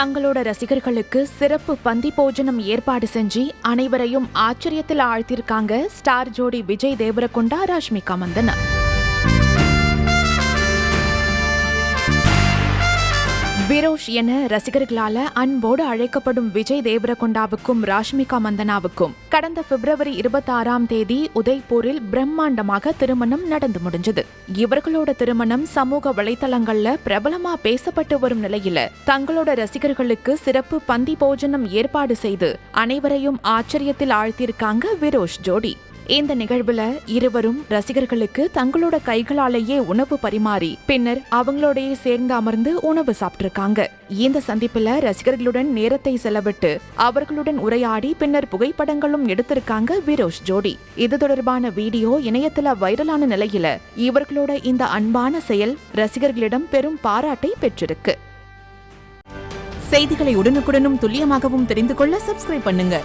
தங்களோட ரசிகர்களுக்கு சிறப்பு பந்தி போஜனம் ஏற்பாடு செஞ்சு அனைவரையும் ஆச்சரியத்தில் ஆழ்த்திருக்காங்க ஸ்டார் ஜோடி விஜய் தேவரகொண்டா, ராஷ்மிகா மந்தனா. விரோஷ் என ரசிகர்களால அன்போடு அழைக்கப்படும் விஜய் தேவரகொண்டாவுக்கும் ராஷ்மிகா மந்தனாவுக்கும் கடந்த பிப்ரவரி 26 உதய்பூரில் பிரம்மாண்டமாக திருமணம் நடந்து முடிஞ்சது. இவர்களோட திருமணம் சமூக வலைதளங்கள்ல பிரபலமா பேசப்பட்டு வரும் நிலையில தங்களோட ரசிகர்களுக்கு சிறப்பு பந்தி போஜனம் ஏற்பாடு செய்து அனைவரையும் ஆச்சரியத்தில் ஆழ்த்தியிருக்காங்க விரோஷ் ஜோடி. இந்த நிகழ்வுல இருவரும் ரசிகர்களுக்கு தங்களோட கைகளாலேயே உணவு பரிமாறி பின்னர் அவங்களோடயே சேர்ந்து அமர்ந்து உணவு சாப்பிட்டிருக்காங்க. இந்த சந்திப்புல ரசிகர்களுடன் நேரத்தை செலவிட்டு அவர்களுடன் உரையாடி பின்னர் புகைப்படங்களும் எடுத்திருக்காங்க விரோஷ் ஜோடி. இது தொடர்பான வீடியோ இணையத்துல வைரலான நிலையில இவர்களோட இந்த அன்பான செயல் ரசிகர்களிடம் பெரும் பாராட்டை பெற்றிருக்கு. செய்திகளை உடனுக்குடனும் துல்லியமாகவும் தெரிந்து கொள்ள சப்ஸ்கிரைப் பண்ணுங்க.